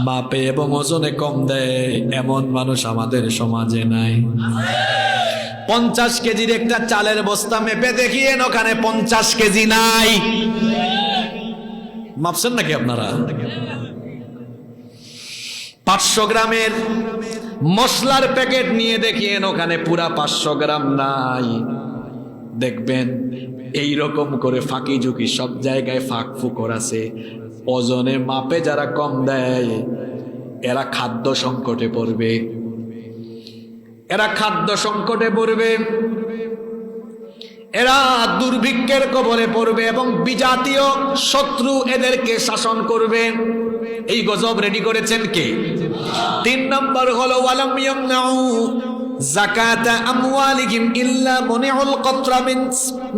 মাপে এবং ওজনে কম দেয় এমন মানুষ আমাদের সমাজে নাই। 50 কেজির একটা চালের বস্তা মেপে দেখিয়েন, ওখানে 50 কেজি নাই। মাপছেন নাকি আপনারা? 500 গ্রামের মশলার প্যাকেট নিয়ে দেখিয়েন, ওখানে পুরা 500 গ্রাম নাই। দেখবেন এই রকম করে ফাঁকি ঝুঁকি সব জায়গায় ফাঁক ফুকর আছে। ওজনে মাপে যারা কম দেয় এরা খাদ্য সংকটে পড়বে, এরা খাদ্য সংকটে পড়বে, এরা দুর্ভিক্ষের কবলে পড়বে এবং বিজাতীয় শত্রু এদেরকে শাসন করবে। এই গজব রেডি করেছেন কে? 3 নম্বর হলো ওয়ালাম ইয়ামনাউ যাকাতা আমওয়ালিহিম ইল্লা মুনিউল কতরা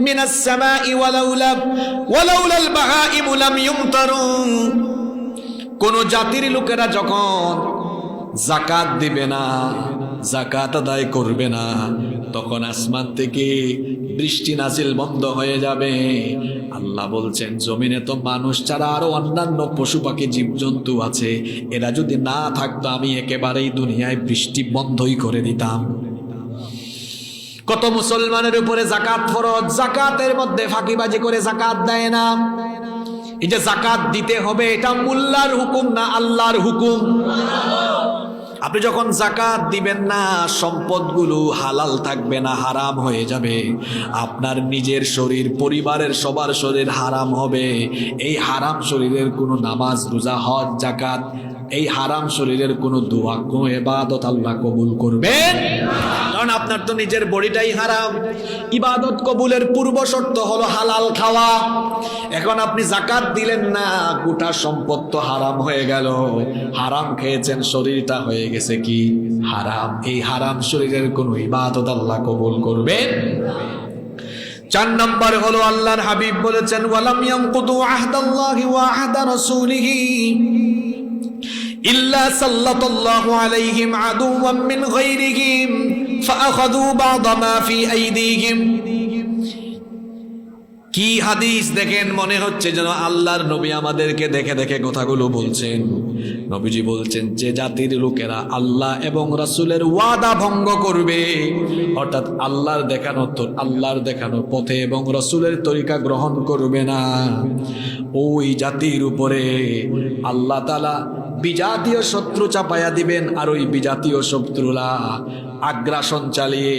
মিনাস সামাই ওয়ালাউলাল বাহাইম লাম ইউমতারু। কোন জাতির লোকেরা যখন যাকাত দিবে না, যাকাত আদায় করবে না, তখন আসমান থেকে বৃষ্টি নাজিল বন্ধ হয়ে যাবে। আল্লাহ বলছেন জমিনে তো মানুষ ছাড়া আরো অন্যান্য পশু পাখি জীবজন্তু আছে, এরা যদি না থাকতো আমি একেবারেই দুনিয়ায় বৃষ্টি বন্ধই করে দিতাম। কত মুসলমানের উপরে যাকাত ফরজ, যাকাতের মধ্যে ফাঁকিবাজি করে যাকাত দেয় না। এই যে যাকাত দিতে হবে এটা মোল্লার হুকুম না আল্লাহর হুকুম। আপনি যখন যাকাত দিবেন না, সম্পদগুলো হালাল থাকবে না, হারাম হয়ে যাবে। আপনার নিজের শরীর, পরিবারের সবার শরীর হারাম হবে। এই হারাম শরীরের কোনো নামাজ, রোজা, হজ, যাকাত, এই হারাম শরীরের কোনো দোয়া, কোনো ইবাদত আল্লাহ কবুল করবেন না। কারণ আপনার তো নিজের বডিটাই হারাম। ইবাদত কবুলের পূর্ব শর্ত হলো হালাল খাওয়া। এখন আপনি যাকাত দিলেন না, গোটা সম্পদ তো হারাম হয়ে গেল। হারাম খেয়েছেন, শরীরটা হয়ে গেছে কি হারাম। এই হারাম শরীরের কোনো ইবাদত আল্লাহ কবুল করবেন না। 4 নম্বর হলো আল্লাহর হাবিব বলেছেন ওয়ালাম ইয়ামকুদু আহদাল্লাহি ওয়া আহদা রাসূলিহি ইল্লা সাল্লাল্লাহু আলাইহিম আদুওয়াম মিন গায়রিহিম ফাআখাযু বা'দা মা ফি আইদিহিম। কি হাদিস দেখেন, মনে হচ্ছে যেন আল্লাহর নবী আমাদেরকে দেখে দেখে কথাগুলো বলছেন। নবীজি বলছেন যে জাতির লোকেরা আল্লাহ এবং রাসূলের ওয়াদা ভঙ্গ করবে, অর্থাৎ আল্লাহর দেখানো পথে এবং রাসূলের তরিকা গ্রহণ করবে না, ওই জাতির উপরে আল্লাহ তাআলা বিজাতীয় শত্রু চাপায়া দিবেন। আর ওই বিজাতীয় শত্রুরা আগ্রাসন চালিয়ে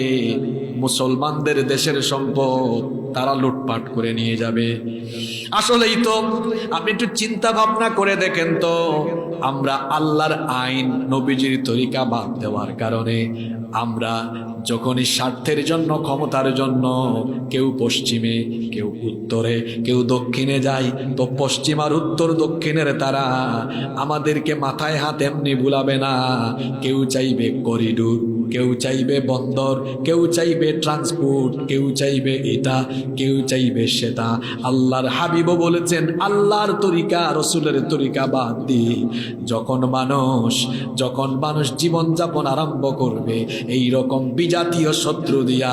মুসলমানদের দেশের সম্পদ তারা লুটপাট করে নিয়ে যাবে। আসলেই তো আপনি একটু চিন্তা ভাবনা করে দেখেন তো, আমরা আল্লাহর আইন, নবীজির তরিকা বাদ দেওয়ার কারণে আমরা যখনই স্বার্থের জন্য, ক্ষমতার জন্য কেউ পশ্চিমে, কেউ উত্তরে, কেউ দক্ষিণে যায়, তো পশ্চিম আর উত্তর দক্ষিণের তারা আমাদেরকে মাথায় হাত এমনি বুলাবে না। কেউ চাইবে করিডোর, কেউ চাইবে বন্দর, কেউ চাইবে ট্রান্সপোর্ট, কেউ চাইবে এটা, কেউ চাইবে সেটা। আল্লাহর হাবিবও বলেছেন আল্লাহর তরিকা, রসুলের তরিকা বাদ দিয়ে যখন মানুষ জীবনযাপন আরম্ভ করবে, এই রকম বিজাতীয় শত্রু দিয়া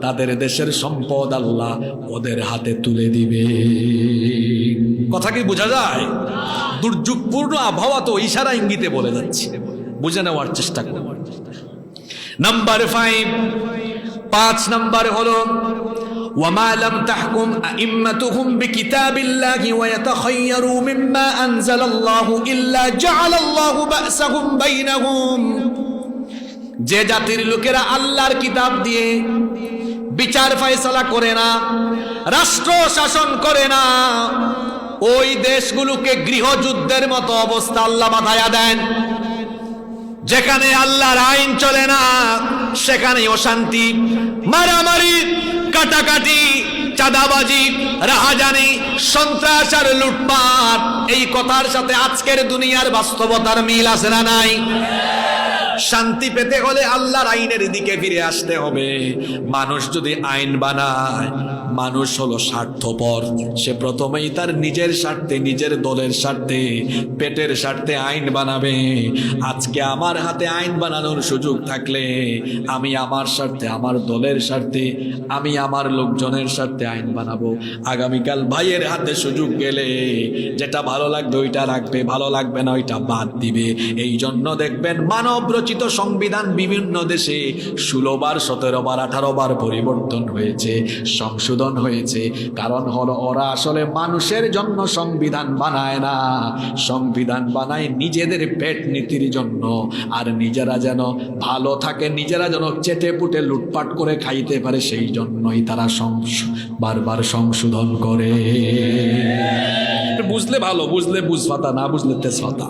তাদের দেশের সম্পদ আল্লাহ ওদের হাতে তুলে দিবে। কথা কি বোঝা যায়? দুর্যোগপূর্ণ আবহাওয়া তো ইশারা ইঙ্গিতে বলে যাচ্ছে, বুঝে নেওয়ার চেষ্টা করুন। নাম্বার 5 নম্বর হলো ওয়ামা লাম তাহকুম আইম্মাতুহুম বিকিতাবিল্লাহি ওয়া ইয়াতাখায়্যারু মিম্মা আনজালাল্লাহু ইল্লা জাআলাল্লাহু বা'সাহুম বাইনাহুম। যে জাতির লোকেরা আল্লাহর কিতাব দিয়ে বিচার ফয়সালা করে না, রাষ্ট্র শাসন করে না, ওই দেশগুলোকে গৃহযুদ্ধের মতো অবস্থা আল্লাহ বাঁধায়া দেন। যেখানে আল্লাহর আইন চলে না সেখানে অশান্তি, মারামারি, কাটাকাটি, চাঁদাবাজি, রাহাজানি, সন্ত্রাস আর লুটপাট। এই কথার সাথে আজকের দুনিয়ার বাস্তবতার মিল আছে না নাই? শান্তি পেতে হলে আল্লাহর আইনের দিকে ফিরে আসতে হবে। মানুষ যদি আইন বানায়, মানুষ হলো স্বার্থপর, সে প্রথমেই তার নিজের স্বার্থে, নিজের দলের স্বার্থে, পেটের স্বার্থে আইন বানাবে। আজকে আমার হাতে আইন বানানোর সুযোগ থাকলে আমি আমার স্বার্থে, আমার দলের স্বার্থে, আমি আমার লোকজনের স্বার্থে আইন বানাবো। আগামীকাল ভাইয়ের হাতে সুযোগ গেলে যেটা ভালো লাগবে ওইটা রাখবে, ভালো লাগবে না ওইটা বাদ দিবে। এই জন্য দেখবেন মানব রচিত সংবিধান বিভিন্ন দেশে 16 বার, 17 বার, 18 বার পরিবর্তন হয়েছে, সংশোধন হয়েছে। কারণ হলো ওরা আসলে মানুষের জন্য সংবিধান বানায় না, সংবিধান বানায় নিজেদের পেট নীতির জন্য। আর নিজেরা যেন ভালো থাকে, নিজেরা যেন চেটে পুটে লুটপাট করে খাইতে পারে, সেই জন্যই তারা বারবার সংশোধন করে। বুঝলে ভালো, বুঝলে বুঝপাতা, না বুঝলে তেজপাতা।